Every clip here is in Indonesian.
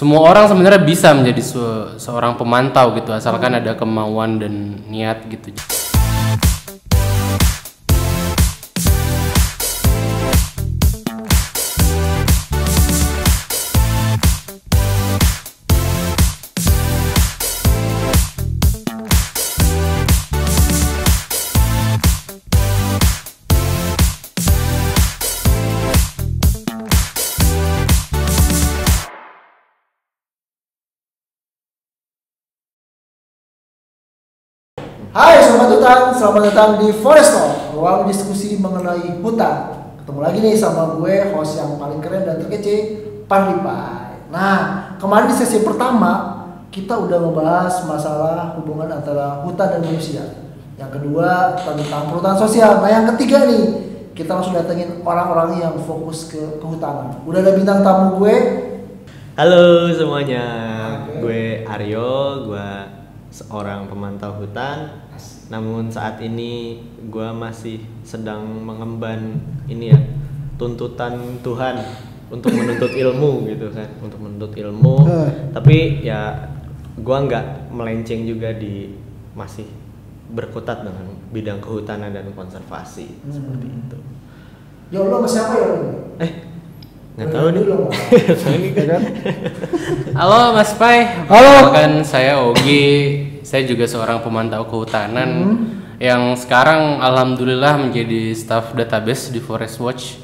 semua orang sebenarnya bisa menjadi seorang pemantau gitu, asalkan ada kemauan dan niat gitu. Hai Sobat Hutan, selamat datang di Forest Talk, ruang diskusi mengenai hutan. Ketemu lagi nih sama gue, host yang paling keren dan terkece, Parlipai. Nah, kemarin di sesi pertama, kita udah ngebahas masalah hubungan antara hutan dan manusia. Yang kedua, tentang perhutanan sosial. Nah, yang ketiga nih, kita langsung datengin orang-orang yang fokus ke kehutanan. Udah ada bintang tamu gue. Halo semuanya, gue Aryo, gue seorang pemantau hutan. Namun saat ini gue masih sedang mengemban ini ya, tuntutan Tuhan untuk menuntut ilmu gitu kan, untuk menuntut ilmu. Tapi ya gue nggak melenceng juga masih berkutat dengan bidang kehutanan dan konservasi seperti itu. Ya Allah, siapa ya? Nggak tahu nih. Ini kan. Halo Mas Pai. Halo. Kan saya Ogi. Saya juga seorang pemantau kehutanan yang sekarang alhamdulillah menjadi staf database di Forest Watch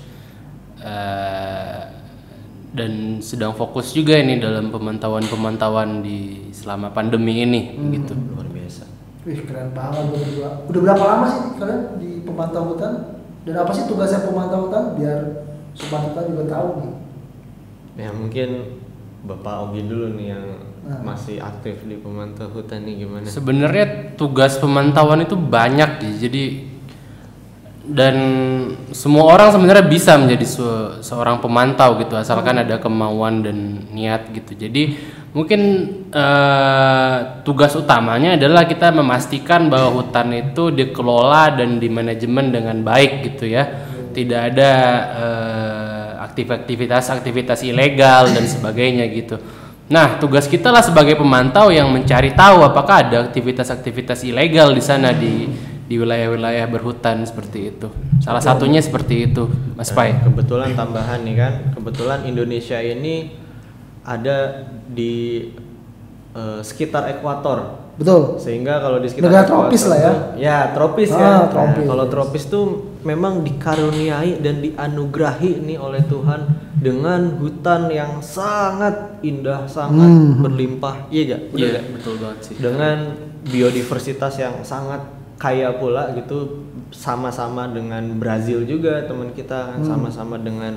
dan sedang fokus juga ini dalam pemantauan di selama pandemi ini gitu. Luar biasa. Wih, keren banget berdua. Udah berapa lama sih kalian di pemantau hutan? Dan apa sih tugasnya pemantau hutan biar sobat hutan juga tahu nih? Ya mungkin Bapak Ogi dulu nih yang masih aktif di pemantau hutan nih, gimana? Sebenarnya tugas pemantauan itu banyak ya, jadi dan semua orang sebenarnya bisa menjadi seorang pemantau gitu, asalkan ada kemauan dan niat gitu. Jadi mungkin tugas utamanya adalah kita memastikan bahwa hutan itu dikelola dan dimanajemen dengan baik gitu ya. Tidak ada aktivitas ilegal dan sebagainya gitu. Nah, tugas kita lah sebagai pemantau yang mencari tahu apakah ada aktivitas ilegal di sana di wilayah-wilayah berhutan seperti itu. Salah satunya seperti itu, Mas Pai. Kebetulan tambahan nih kan, kebetulan Indonesia ini ada di sekitar ekuator. Betul. Sehingga kalau di sekitar negara tropis lah ya. Ya, tropis ya. Tropis. Kalau tropis tuh memang dikaruniai dan dianugerahi nih oleh Tuhan dengan hutan yang sangat indah, sangat berlimpah. Iya enggak? Iya, betul banget sih. Dengan biodiversitas yang sangat kaya pula gitu, sama-sama dengan Brazil juga teman kita kan, sama-sama dengan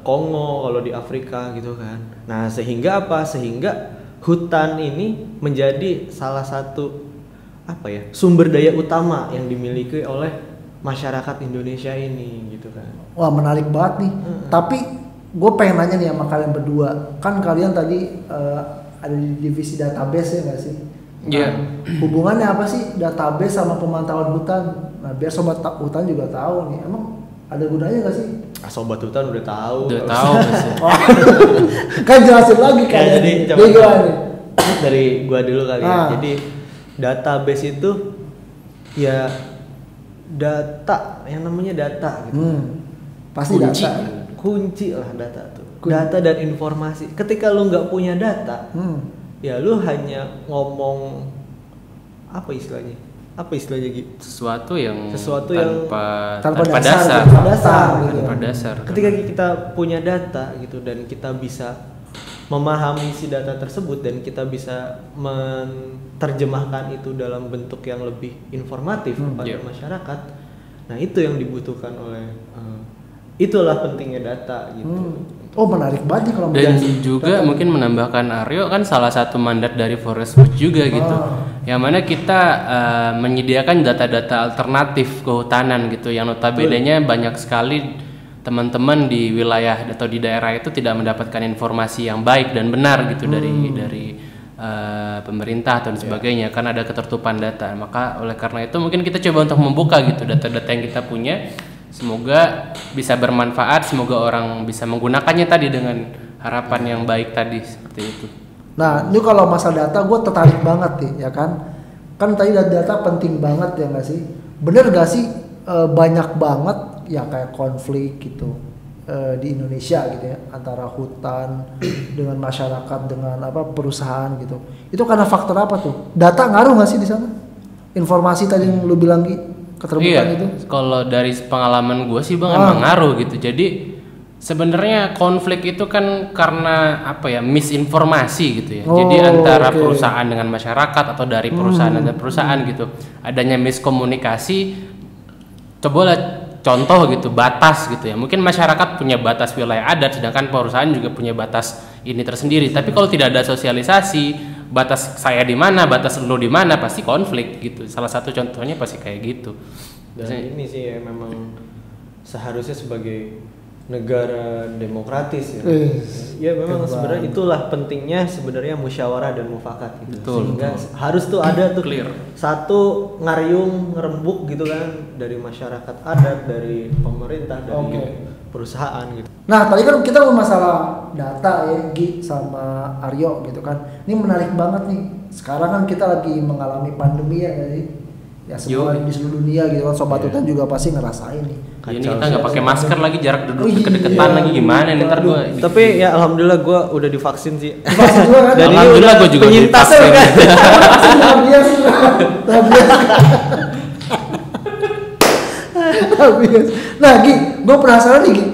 Kongo kalau di Afrika gitu kan. Nah, sehingga apa? Sehingga hutan ini menjadi salah satu sumber daya utama yang dimiliki oleh masyarakat Indonesia ini gitu kan. Wah, menarik banget nih. Tapi gue pengen nanya nih sama kalian berdua, kan kalian tadi ada di divisi database ya nggak sih? Iya. Hubungannya apa sih database sama pemantauan hutan? Nah, biar sobat hutan juga tahu nih, emang ada gunanya nggak sih? Sobat hutan udah tahu. Udah tahu sih. Kan jelasin lagi kan. Ya, jadi dari gua dulu kali ya. Jadi database itu ya data, yang namanya data gitu. Pasti Kunci. Kunci lah data tuh. Data dan informasi. Ketika lu nggak punya data, ya lu hanya ngomong apa istilahnya Gi? Sesuatu yang tanpa dasar. Tanpa dasar. Ketika kita punya data gitu dan kita bisa memahami si data tersebut dan kita bisa menerjemahkan itu dalam bentuk yang lebih informatif kepada masyarakat. Nah, itu yang dibutuhkan oleh itulah pentingnya data gitu. Oh, menarik banget kalau dan juga data. Mungkin menambahkan Aryo kan salah satu mandat dari Forest Watch juga gitu. Yang mana kita menyediakan data-data alternatif kehutanan gitu yang notabene-nya banyak sekali teman-teman di wilayah atau di daerah itu tidak mendapatkan informasi yang baik dan benar gitu dari pemerintah dan sebagainya, kan ada ketertutupan data. Maka oleh karena itu mungkin kita coba untuk membuka gitu data-data yang kita punya, semoga bisa bermanfaat, semoga orang bisa menggunakannya tadi dengan harapan yang baik tadi seperti itu. Nah, ini kalau masalah data gue tertarik banget nih, ya kan? Kan tadi data penting banget ya nggak sih? Bener gak sih banyak banget ya kayak konflik gitu di Indonesia gitu ya, antara hutan dengan masyarakat dengan perusahaan gitu. Itu karena faktor apa tuh? Data ngaruh nggak sih di sana? Informasi tadi yang lu bilang keterbukaan itu? Kalau dari pengalaman gue sih bang emang ngaruh gitu. Jadi sebenarnya konflik itu kan karena misinformasi gitu ya. Jadi antara perusahaan dengan masyarakat atau dari perusahaan dan perusahaan gitu. Adanya miskomunikasi. Cobalah contoh gitu, batas gitu ya. Mungkin masyarakat punya batas wilayah adat, sedangkan perusahaan juga punya batas ini tersendiri. Tapi kalau tidak ada sosialisasi, batas saya di mana, batas lu di mana, pasti konflik gitu. Salah satu contohnya pasti kayak gitu. Dan ini sih ya memang seharusnya sebagai negara demokratis ya. Ya memang sebenarnya itulah pentingnya sebenarnya musyawarah dan mufakat gitu. Sehingga harus tuh ada tuh clear. Satu ngariung ngerembuk gitu kan dari masyarakat adat, dari pemerintah, dari perusahaan gitu. Nah, tadi kan kita masalah data ya, Gi sama Aryo gitu kan. Ini menarik banget nih. Sekarang kan kita lagi mengalami pandemi ya sih. Ya semua di seluruh dunia gitu kan, Sobat Hutan juga pasti ngerasain nih. Ini kita nggak pakai masker lagi, jarak duduk deket-deketan lagi gimana nih ntar gue. Tapi ya alhamdulillah gue udah divaksin sih. Divaksin juga kan? Dan alhamdulillah gue juga divaksin. Nah Gi, gue penasaran nih Gi,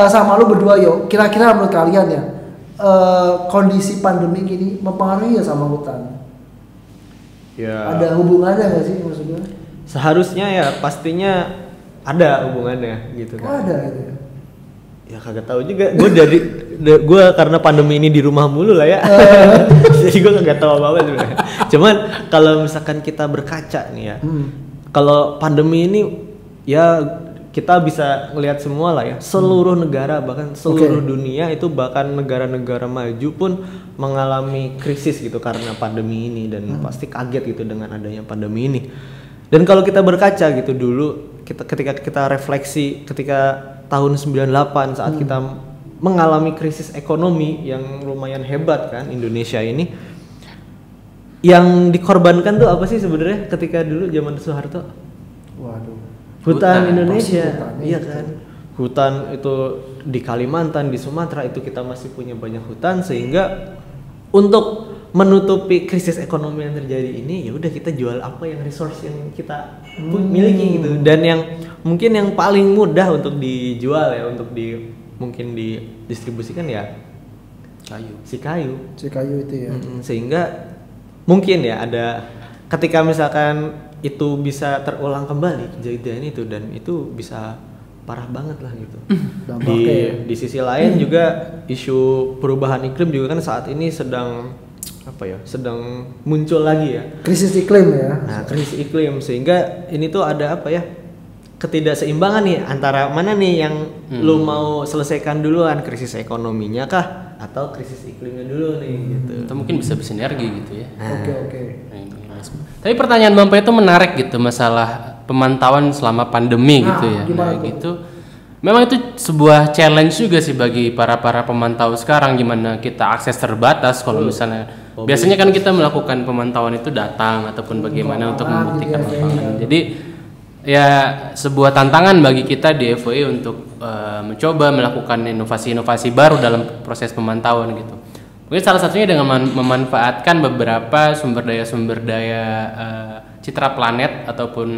sama lu berdua yo. Kira-kira menurut kalian ya, kondisi pandemi gini mempengaruhi ya sama hutan? Ya. Ada hubungannya nggak sih maksud gue? Seharusnya ya pastinya ada hubungannya gitu kan. Oh, ada gitu ya. Ya kagak tahu juga. Gue karena pandemi ini di rumah mulu lah ya. Jadi gue kagak tahu apa-apa sebenarnya. Cuman kalau misalkan kita berkaca nih ya. Kalau pandemi ini ya kita bisa ngelihat semua lah ya, seluruh negara bahkan seluruh dunia itu, bahkan negara-negara maju pun mengalami krisis gitu karena pandemi ini, dan pasti kaget gitu dengan adanya pandemi ini. Dan kalau kita berkaca gitu dulu, ketika kita refleksi ketika tahun 98 saat kita mengalami krisis ekonomi yang lumayan hebat kan Indonesia ini, yang dikorbankan tuh apa sih sebenarnya ketika dulu zaman Soeharto? Waduh. Hutan Indonesia, iya kan. Hutan itu di Kalimantan, di Sumatera itu kita masih punya banyak hutan, sehingga untuk menutupi krisis ekonomi yang terjadi ini, ya udah kita jual apa yang resource yang kita miliki gitu. Dan yang mungkin yang paling mudah untuk dijual ya, untuk mungkin didistribusikan ya kayu. Si kayu itu ya. Sehingga mungkin ya ada ketika misalkan itu bisa terulang kembali kejadian itu, dan itu bisa parah banget lah gitu. Di sisi lain juga isu perubahan iklim juga kan saat ini sedang sedang muncul lagi ya. Krisis iklim ya. Nah, krisis iklim, sehingga ini tuh ada ketidakseimbangan nih antara mana nih yang lu mau selesaikan duluan, krisis ekonominya kah atau krisis iklimnya dulu nih gitu. Atau mungkin bisa bersinergi gitu ya. Oke. Tapi pertanyaan Bapak itu menarik gitu, masalah pemantauan selama pandemi gitu ya. Nah, gitu. Memang itu sebuah challenge juga sih bagi para pemantau sekarang, gimana kita akses terbatas kalau misalnya biasanya kan kita melakukan pemantauan itu datang ataupun bagaimana untuk membuktikan lapangan. Jadi ya sebuah tantangan bagi kita di FOI untuk mencoba melakukan inovasi-inovasi baru dalam proses pemantauan gitu. Mungkin salah satunya dengan memanfaatkan beberapa sumber daya citra planet ataupun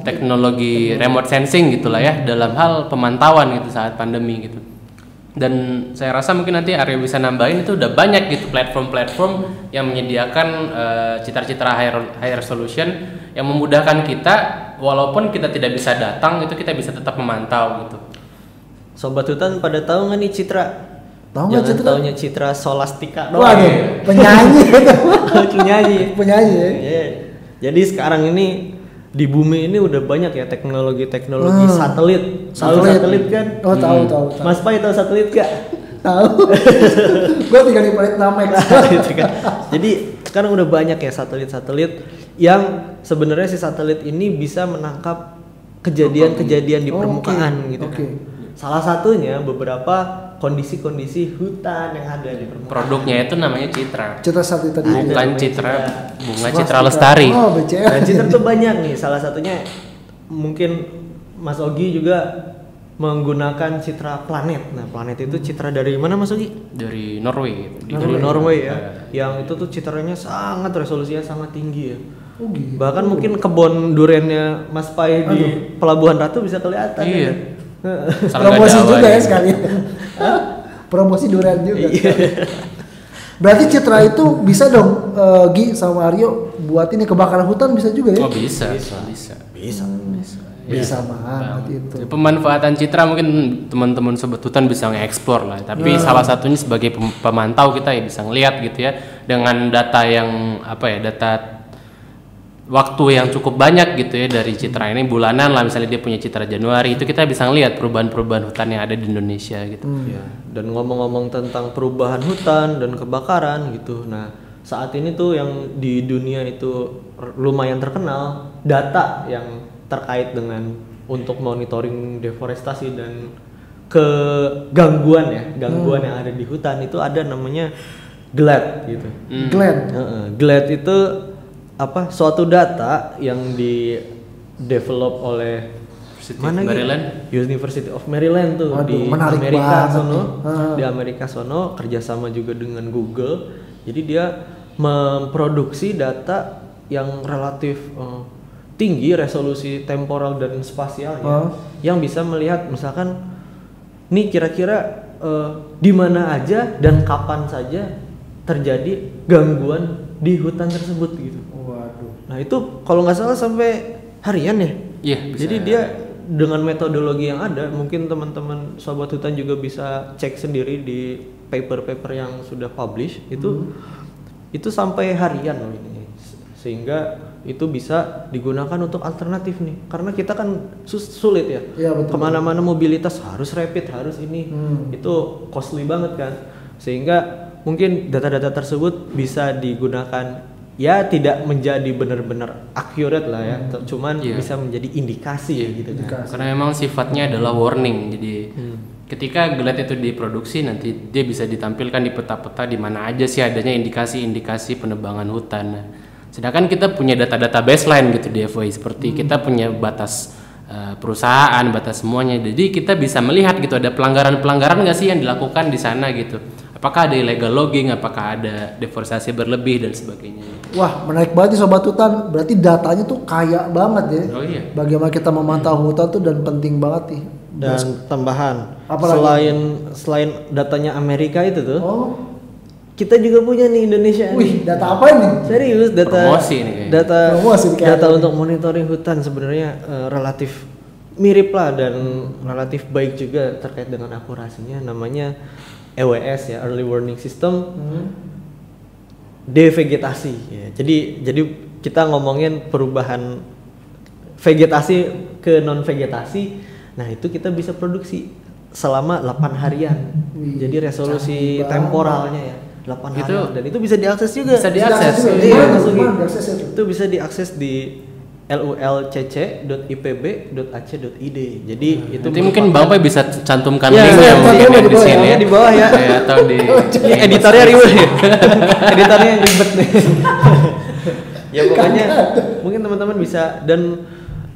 teknologi remote sensing gitulah ya dalam hal pemantauan gitu saat pandemi gitu. Dan saya rasa mungkin nanti Aryo bisa nambahin, itu udah banyak gitu platform-platform yang menyediakan citra-citra high resolution yang memudahkan kita walaupun kita tidak bisa datang, itu kita bisa tetap memantau gitu. Sobat Hutan pada tahu nggak nih citra? Tahu nggak citra? Taunya Citra Solastika doang. Waduh, penyanyi. Penyanyi ya. Yeah. Jadi sekarang ini di bumi ini udah banyak ya teknologi satelit. Tahu satelit kan? Oh, tahu. Mas Pai tahu satelit gak? Tahu. Gua tinggal di planet Namek. Jadi sekarang udah banyak ya satelit-satelit yang sebenarnya si satelit ini bisa menangkap kejadian-kejadian di permukaan gitu kan. Salah satunya beberapa kondisi-kondisi hutan yang ada di permukaan. Produknya itu namanya Citra. Citra Sakti tadi. Bukan namanya Citra, Citra. bunga Citra Lestari. Oh, BCL. Nah, Citra tuh banyak nih. Salah satunya mungkin Mas Ogi juga menggunakan Citra Planet. Nah, Planet itu citra dari mana Mas Ogi? Dari Norway. Dari Norway ya. Yang itu tuh citranya sangat resolusinya sangat tinggi ya. Oh, gitu. Bahkan mungkin kebun duriannya Mas Pai di Pelabuhan Ratu bisa kelihatan. Iya. Ya. Promosi Jawa juga ya nih. sekali. Promosi durian juga. Iya. Berarti Citra itu bisa dong Gi sama Aryo buat ini kebakaran hutan bisa juga ya? Oh bisa. Bisa banget itu. Pemanfaatan Citra mungkin teman-teman sobat hutan bisa nge-explore lah. Tapi salah satunya sebagai pemantau kita ya bisa ngelihat gitu ya dengan data yang data waktu yang cukup banyak gitu ya dari Citra ini bulanan lah, misalnya dia punya Citra Januari, itu kita bisa ngelihat perubahan-perubahan hutan yang ada di Indonesia gitu. Ya, dan ngomong-ngomong tentang perubahan hutan dan kebakaran gitu. Nah, saat ini tuh yang di dunia itu lumayan terkenal data yang terkait dengan untuk monitoring deforestasi dan kegangguan gangguan yang ada di hutan itu ada namanya GLAD gitu. GLAD. GLAD itu suatu data yang di develop oleh University of Maryland tuh. Waduh, di menarik Amerika banget sono. nih. Di Amerika sono kerjasama juga dengan Google. Jadi dia memproduksi data yang relatif tinggi resolusi temporal dan spasialnya, yang bisa melihat misalkan nih kira-kira di mana aja dan kapan saja terjadi gangguan di hutan tersebut gitu. Waduh. Nah itu kalau nggak salah sampai harian ya. Iya. Jadi dia dengan metodologi yang ada, mungkin teman-teman sobat hutan juga bisa cek sendiri di paper-paper yang sudah publish itu sampai harian loh ini, sehingga itu bisa digunakan untuk alternatif nih, karena kita kan sulit ya. Iya, betul. Kemana-mana mobilitas harus rapid, harus ini, itu costly banget kan, sehingga mungkin data-data tersebut bisa digunakan ya tidak menjadi benar-benar accurate lah ya, cuman bisa menjadi indikasi ya gitu kan. Karena memang sifatnya adalah warning, jadi ketika GLAD itu diproduksi nanti dia bisa ditampilkan di peta-peta di mana aja sih adanya indikasi-indikasi penebangan hutan. Nah, sedangkan kita punya data-data baseline gitu di FOI, seperti kita punya batas perusahaan, batas semuanya. Jadi kita bisa melihat gitu ada pelanggaran-pelanggaran nggak sih yang dilakukan di sana gitu. Apakah ada illegal logging, apakah ada deforestasi berlebih dan sebagainya. Wah, menarik banget nih sobat hutan. Berarti datanya tuh kaya banget ya. Oh iya. Bagaimana kita memantau hutan tuh dan penting banget nih. Dan tambahan, Apalagi? selain datanya Amerika itu tuh, Oh, kita juga punya nih Indonesia. wih, data apa ini? Serius, data Promosi nih kayaknya. Promosi nih kayaknya. data untuk monitoring hutan sebenarnya relatif mirip lah dan relatif baik juga terkait dengan akurasinya, namanya EWS ya, Early Warning System. Devegetasi ya. Jadi kita ngomongin perubahan vegetasi ke non vegetasi. Nah, itu kita bisa produksi selama 8 harian. Wih, Jadi resolusi canggih temporalnya ya 8 Itu harian, dan itu bisa diakses juga. bisa diakses. juga. Iya, Gimana Mas Ugi. diakses itu? Itu bisa diakses di lulcc.ipb.ac.id. Jadi itu Nanti mungkin Bang Pai bisa cantumkan Ya, linknya saya mungkin cantumkan di di bawah sini ya, di bawah ya. atau di Ini editornya ribet ya. Editornya yang ribet nih. Ya pokoknya mungkin teman-teman bisa, dan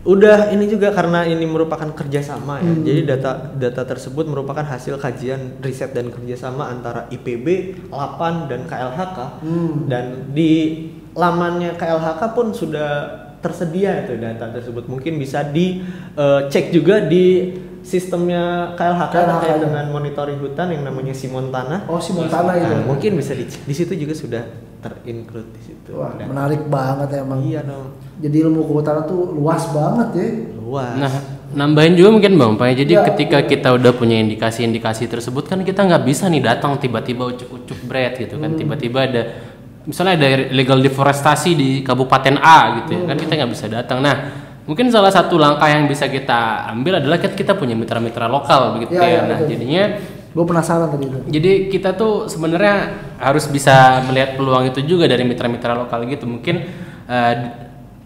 udah ini juga karena ini merupakan kerjasama ya. Jadi data tersebut merupakan hasil kajian riset dan kerjasama antara IPB, LAPAN dan KLHK. Dan di lamannya KLHK pun sudah tersedia itu data tersebut. Mungkin bisa dicek juga di sistemnya KLHK terkait dengan monitoring hutan yang namanya Simontana. Oh, Simontana itu. Nah, mungkin bisa dicek. Di situ juga sudah terinclude di situ. Wah, Dan- menarik banget emang. Iya dong. Jadi ilmu kehutanan tuh luas banget ya. Luas. Nah, nambahin juga mungkin Bang Pai. Jadi Ya, ketika kita udah punya indikasi-indikasi tersebut kan kita nggak bisa nih datang tiba-tiba ucuk-ucuk bread gitu kan. Tiba-tiba ada misalnya ada illegal deforestasi di Kabupaten A gitu ya. Kan kita nggak bisa datang. Nah, mungkin salah satu langkah yang bisa kita ambil adalah kita punya mitra-mitra lokal begitu Ya, ya. ya, Nah, betul. jadinya Gue penasaran tadi itu. jadi kita tuh sebenarnya harus bisa melihat peluang itu juga dari mitra-mitra lokal gitu. Mungkin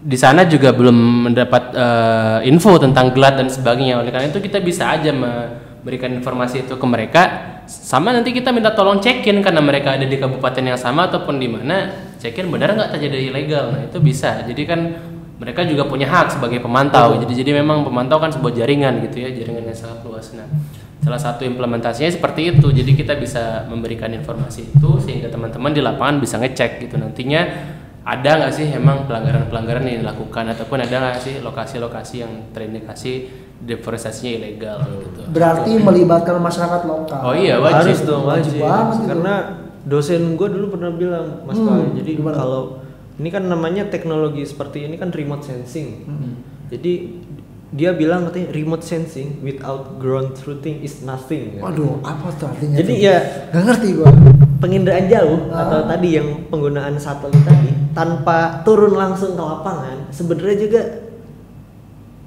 di sana juga belum mendapat info tentang GLAD dan sebagainya. Oleh karena itu kita bisa aja berikan informasi itu ke mereka, sama nanti kita minta tolong cekin karena mereka ada di kabupaten yang sama ataupun di mana, cekin benar nggak terjadi ilegal. Nah itu bisa. Jadi kan mereka juga punya hak sebagai pemantau. Jadi memang pemantau kan sebuah jaringan gitu ya, jaringan yang sangat luas. Nah salah satu implementasinya seperti itu. Jadi kita bisa memberikan informasi itu sehingga teman-teman di lapangan bisa ngecek gitu nantinya ada nggak sih emang pelanggaran-pelanggaran yang dilakukan ataupun ada nggak sih lokasi-lokasi yang terindikasi deforestasinya ilegal gitu. Berarti melibatkan masyarakat lokal. Oh iya wajib. Harus dong, wajib. Banget Karena dosen gue dulu pernah bilang, Mas Pak, jadi gimana? kalau ini kan namanya teknologi seperti ini kan remote sensing. Jadi dia bilang katanya remote sensing without ground truthing is nothing. Waduh, apa tuh artinya? Jadi tuh? ya Gak ngerti gua. penginderaan jauh atau tadi yang penggunaan satelit tadi tanpa turun langsung ke lapangan sebenarnya juga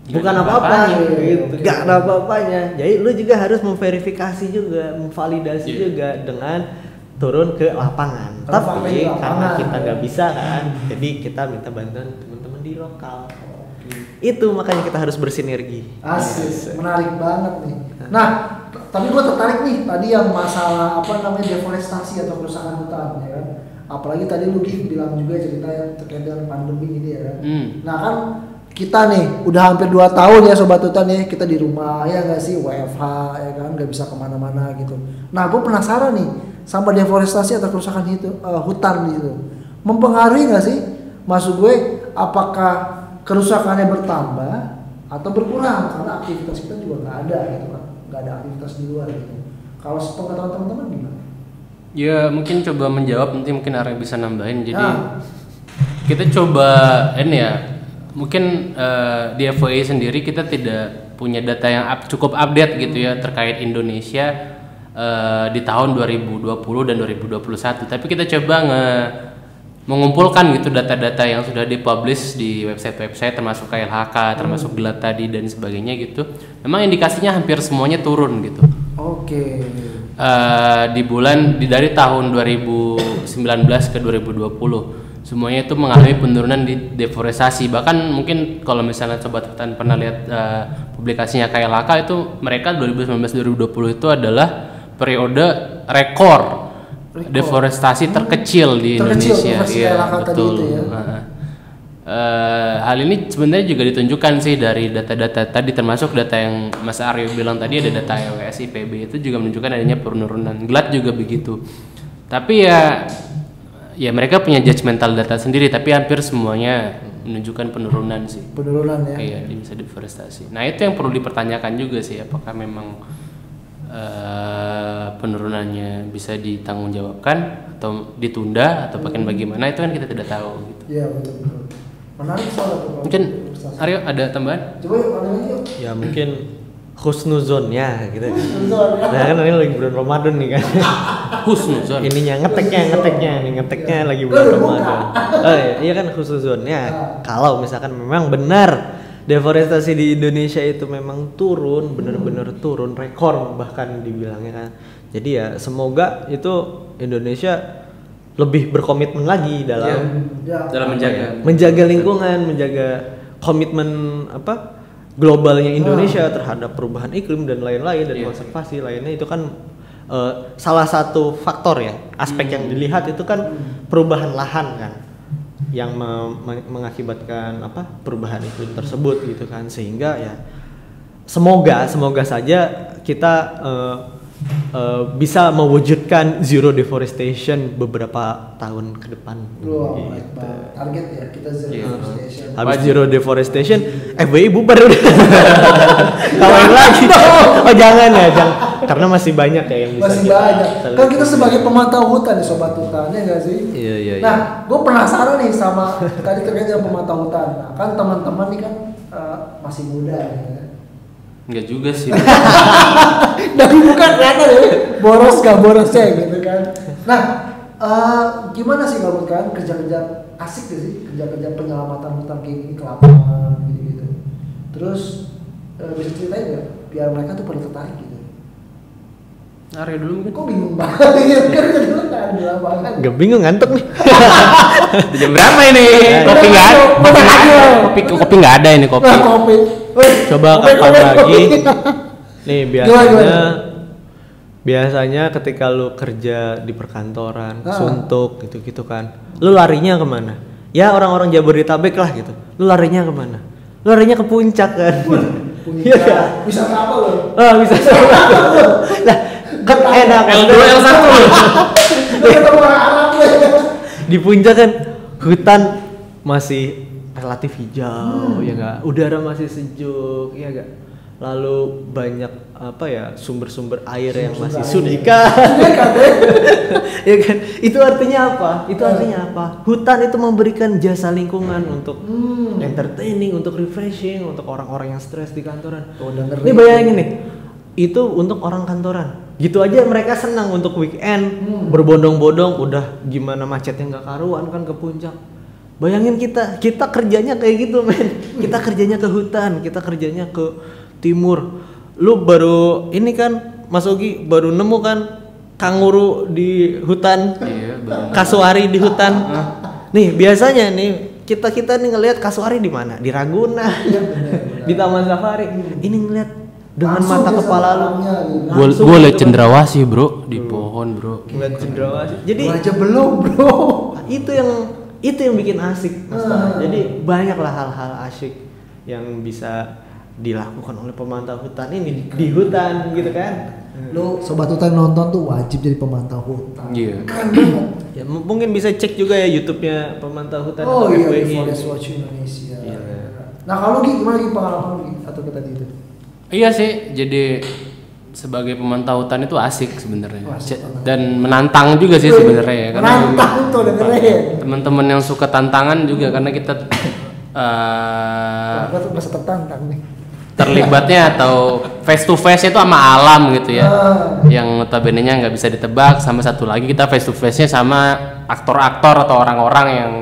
bukan apa-apa gitu, gak ada apa-apanya. Jadi lu juga harus memverifikasi juga, memvalidasi juga dengan turun ke lapangan. Tapi karena kita nggak bisa kan, jadi kita minta bantuan teman-teman di lokal. Itu makanya kita harus bersinergi. Asik, menarik banget nih. Nah, tapi gue tertarik nih tadi yang masalah deforestasi atau kerusakan hutan ya kan. Apalagi tadi lu bilang juga cerita yang terkait dengan pandemi ini ya kan. Nah kan kita nih udah hampir 2 tahun ya Sobat Hutan ya, kita di rumah ya nggak sih, WFH ya kan, nggak bisa kemana-mana gitu. Nah gue penasaran nih sama deforestasi atau kerusakan hutan gitu, mempengaruhi nggak sih? Maksud gue apakah kerusakannya bertambah atau berkurang karena aktivitas kita juga nggak ada gitu kan, nggak ada aktivitas di luar gitu. Kalau sepengetahuan teman-teman gimana? Ya mungkin coba menjawab, nanti mungkin Arya bisa nambahin. Jadi kita coba ini ya, mungkin di FOI sendiri kita tidak punya data yang cukup update gitu ya terkait Indonesia di tahun 2020 dan 2021. Tapi kita coba mengumpulkan gitu data-data yang sudah dipublish di website-website termasuk KLHK, termasuk GLAD tadi dan sebagainya gitu. Memang indikasinya hampir semuanya turun gitu. Oke. Dari tahun 2019 ke 2020 semuanya itu mengalami penurunan di deforestasi. Bahkan mungkin kalau misalnya Sobat Hutan pernah lihat publikasinya KLHK itu, mereka 2019-2020 itu adalah periode rekor deforestasi terkecil di Indonesia. Iya, betul. Tadi itu ya. Hal ini sebenarnya juga ditunjukkan sih dari data-data tadi, termasuk data yang Mas Aryo bilang tadi, ada data LWS IPB itu juga menunjukkan adanya penurunan. GLAD juga begitu. Tapi ya mereka punya judgmental data sendiri, tapi hampir semuanya menunjukkan penurunan sih. Penurunan ya. Iya, di masa deforestasi. Nah, itu yang perlu dipertanyakan juga sih, apakah memang penurunannya bisa ditanggungjawabkan atau ditunda atau bahkan bagaimana, itu kan kita tidak tahu gitu. Iya, betul. Menarik soal itu. Mungkin Aryo ada tambahan? Coba yuk, ada lagi yuk. Ya mungkin husnuzonnya gitu. Nah kan ini lagi bulan Ramadan nih kan. Husnuzon. Ininya ngeteknya lagi bulan Ramadan. Oh iya kan husnuzonnya. Kalau misalkan memang benar deforestasi di Indonesia itu memang turun, benar-benar turun, rekor bahkan dibilangnya kan. Jadi ya semoga itu Indonesia lebih berkomitmen lagi dalam menjaga lingkungan, menjaga komitmen globalnya Indonesia terhadap perubahan iklim dan lain-lain dan konservasi lainnya. Itu kan salah satu faktor ya, aspek yang dilihat itu kan perubahan lahan kan yang mengakibatkan perubahan iklim tersebut gitu kan, sehingga ya semoga saja kita bisa mewujudkan zero deforestation beberapa tahun ke depan. Gitu. Target ya kita zero deforestation. Habis zero deforestation, FWI bubar udah. Kawain lagi. Oh jangan, karena masih banyak ya yang bisa. Masih banyak. Kan kita sebagai pemantau hutan ya Sobat Hutan, ya nggak sih? Iya. Nah, gue penasaran nih sama tadi terkait dengan pemantau hutan. Nah, kan teman-teman nih kan masih muda ya. Enggak juga sih. Dari bukan kelihatan ya, borosnya gitu kan. Nah, gimana sih kalau kan kerja-kerja asik gak sih, kerja-kerja penyelamatan hutan kayak gini ke lapangan gitu. Terus bisa ceritain nggak biar mereka tuh pada tertarik gitu. Aryo dulu mungkin. Kok bingung banget kerja dulu kan di lapangan. Gak bingung, ngantuk nih. Jam berapa ini? Kopi nggak ada. Kopi nggak ada ini kopi. Kopi. Coba kapan lagi Nih biasanya ketika lu kerja di perkantoran, suntuk gitu-gitu kan, lu larinya kemana? Ya orang-orang Jabodetabek lah gitu. Lu larinya kemana? Lu larinya ke puncak kan? Iya kan? Bisa apa lo? Bisa lah, kan enak. L2 L1 Di puncak kan hutan masih relatif hijau, ya enggak? Udara masih sejuk, ya enggak? Lalu banyak apa ya, sumber-sumber air yang masih sudika. Ya kan? Itu artinya apa? Hutan itu memberikan jasa lingkungan untuk entertaining, untuk refreshing, untuk orang-orang yang stres di kantoran. Ini bayangin nih, itu untuk orang kantoran. Gitu aja mereka senang untuk weekend, berbondong-bondong, udah gimana macetnya nggak karuan kan ke puncak. Bayangin kita kerjanya kayak gitu, men. Kita kerjanya ke hutan, kita kerjanya ke timur. Lu baru ini kan, Mas Ogi baru nemu kan kanguru di hutan, kasuari di hutan. Nih biasanya nih kita nih ngelihat kasuari di mana? Di Ragunan, di Taman Safari. Ini ngelihat dengan langsung mata kepala lu. Gue liat cendrawasih bro di pohon bro. Ngeliat cendrawasih. Jadi aja belum bro. Itu yang bikin asik. Jadi banyaklah hal-hal asyik yang bisa dilakukan oleh pemantau hutan ini di hutan gitu kan. Lo sobat hutan nonton tuh wajib jadi pemantau hutan. Iya. Keren banget. Ya mungkin bisa cek juga ya YouTube-nya pemantau hutan atau FWI. Forest Watch Indonesia. Iya. Nah kalau gimana pengalaman lu atau tadi itu? Iya sih, jadi sebagai pemantau hutan itu asik sebenarnya dan menantang juga sih sebenarnya ya, karena menantang tuh dengerin. Teman-teman yang suka tantangan juga karena kita gua tuh merasa tertantang nih. Terlibatnya atau face to face itu sama alam gitu ya, yang notabene-nya nggak bisa ditebak. Sama satu lagi kita face to face-nya sama aktor-aktor atau orang-orang yang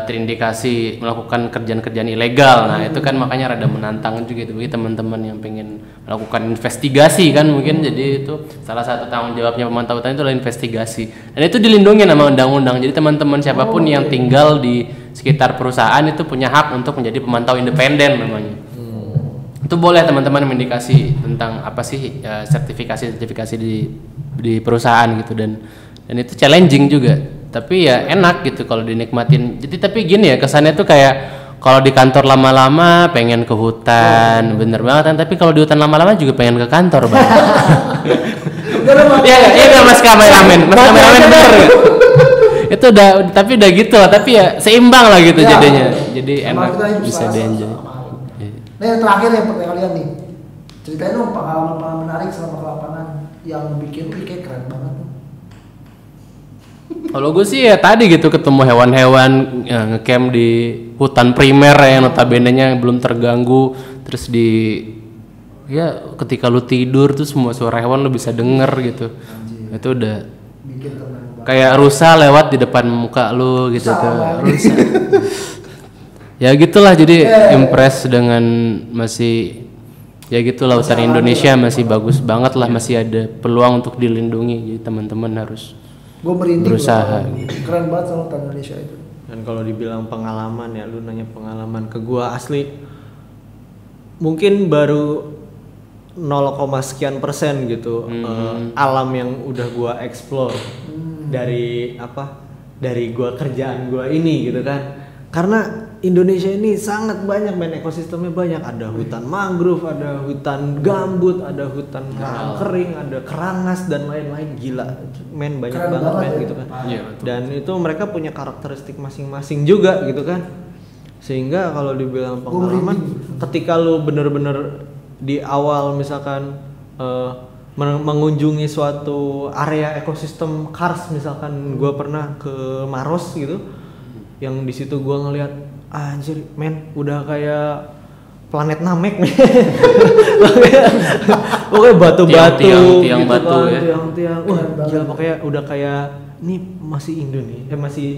terindikasi melakukan kerjaan-kerjaan ilegal. Nah itu kan makanya rada menantang juga itu bagi teman-teman yang pengen melakukan investigasi kan mungkin. Jadi itu salah satu tanggung jawabnya pemantau hutan itu adalah investigasi, dan itu dilindungi sama undang-undang. Jadi teman-teman siapapun yang tinggal di sekitar perusahaan itu punya hak untuk menjadi pemantau independen namanya. Itu boleh teman-teman mendikasi tentang apa sih sertifikasi di perusahaan gitu, dan itu challenging juga, tapi ya enak gitu kalau dinikmatin. Jadi tapi gini ya, kesannya tuh kayak kalau di kantor lama-lama pengen ke hutan, bener banget kan, tapi kalau di hutan lama-lama juga pengen ke kantor bang. Iya nggak mas kameramen bener gak? Itu udah, tapi udah gitu, tapi ya seimbang lah gitu ya, jadinya, jadi enak bisa di-enjoy. Nah yang terakhir ya kalian nih, ceritain dong pengalaman menarik selama ke lapangan yang bikin kayak keren banget. Kalau gue sih ya tadi gitu, ketemu hewan-hewan ngecamp di hutan primer ya, notabene-nya belum terganggu, terus ya ketika lu tidur tuh semua suara hewan lu bisa denger gitu. Itu udah bikin kayak rusa lewat di depan muka lu gitu tuh. Rusa. Ya gitulah, jadi impress dengan masih ya gitu, lautan Indonesia masih bagus banget lah, masih ada peluang untuk dilindungi. Jadi teman-teman harus berusaha. Keren banget sama lautan Indonesia itu. Dan kalau dibilang pengalaman ya, lu nanya pengalaman ke gua, asli mungkin baru 0, sekian persen gitu alam yang udah gua explore dari gua kerjaan gua ini gitu kan. Karena Indonesia ini sangat banyak, ekosistemnya banyak. Ada hutan mangrove, ada hutan gambut, ada hutan kering, ada kerangas dan lain-lain. Gila, banyak banget gitu kan. Dan itu mereka punya karakteristik masing-masing juga gitu kan. Sehingga kalau dibilang pengalaman, ketika lu bener-bener di awal misalkan mengunjungi suatu area ekosistem Kars, misalkan gua pernah ke Maros gitu, yang di situ gua ngelihat anjir udah kayak planet Namek nih. Pokoknya batu-batu tiang gitu batu kan, ya. tiang-tiang. Wah, gila, pokoknya udah kayak ini masih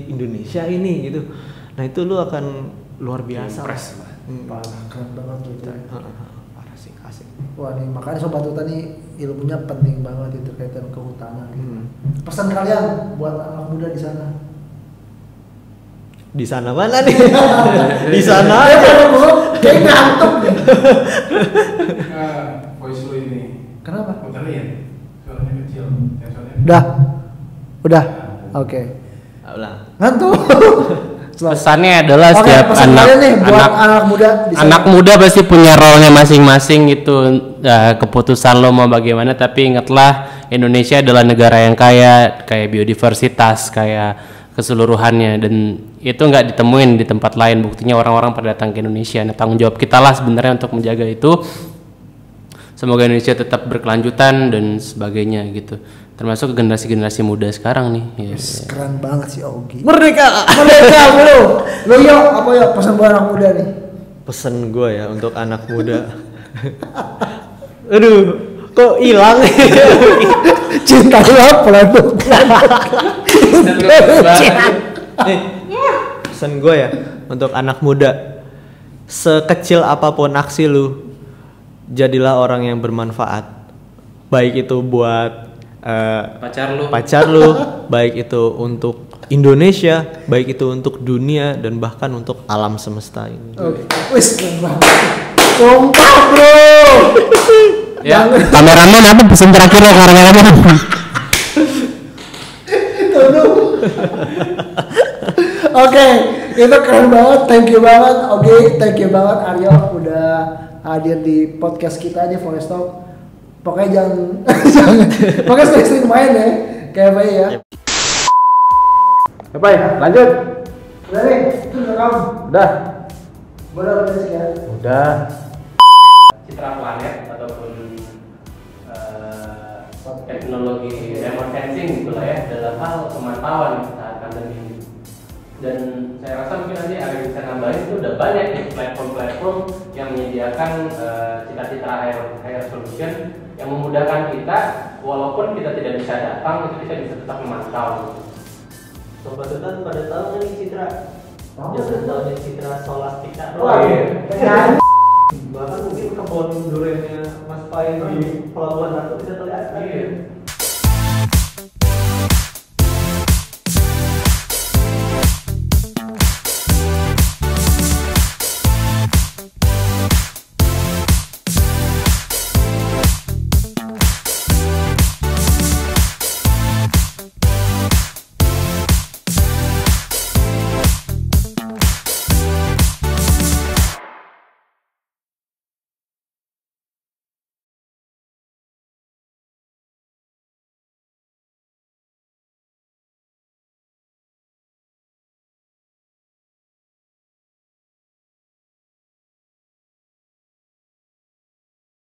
Indonesia ini gitu. Nah, itu lu akan luar biasa. Keren banget gitu. Parah sih, asik. Wah nih, makanya sobat hutan nih ilmunya penting banget itu terkaitan kehutanan. Pesan kalian buat anak muda di sana. Di sana mana nih? Di sana aja. Kayak ngantuk nih. Voice lu Kenapa? Puterin. Suaranya kecil. Yang suaranya Udah. Oke. Ulang. Ngantuk. Pesannya adalah Oke, setiap pesan kalian nih buat anak muda di sana. anak muda pasti punya role-nya masing-masing gitu. Keputusan lo mau bagaimana, tapi ingatlah Indonesia adalah negara yang kaya, kayak biodiversitas, kayak keseluruhannya, dan itu nggak ditemuin di tempat lain. Buktinya orang-orang pada datang ke Indonesia. Nah, tanggung jawab kita lah sebenarnya untuk menjaga itu. Semoga Indonesia tetap berkelanjutan dan sebagainya gitu. Termasuk generasi-generasi muda sekarang nih. Yes, keren banget sih Ogi. Merdeka bro. Lo apa ya pesan buat anak muda nih? Pesan gue ya untuk anak muda. Aduh, kok hilang? Cinta lo pelan-pelan. Pesan gue ya untuk anak muda, sekecil apapun aksi lu, jadilah orang yang bermanfaat. Baik itu buat pacar lu, baik itu untuk Indonesia, baik itu untuk dunia, dan bahkan untuk alam semesta ini. Wis keren banget. Sumpah bro. Ya, kameramen apa pesan terakhir ya kameramen? Oke, itu keren banget. Thank you banget Ogi, thank you banget Aryo udah hadir di podcast kita di Forest Talk. Pokoknya pokoknya sering main ya, kayak Bay ya. Baik, lanjut. Udah nih, itu udah kamu. Udah. Udah sih ya. Udah. Citra planet ataupun teknologi remote sensing gitulah ya, dalam hal pemantauan saat pandemi ini. Dan saya rasa mungkin nanti ada bisa nambahin itu udah banyak nih platform-platform yang menyediakan cita-citra air solution yang memudahkan kita, walaupun kita tidak bisa datang, itu kita bisa tetap memantau. Sobat Hutan pada tahu nggak nih Citra? Jangan tahu nih Citra Solastika. Iya. Bahkan mungkin kebun durennya Mas Pai di Pelabuhan Ratu bisa terlihat. Iya.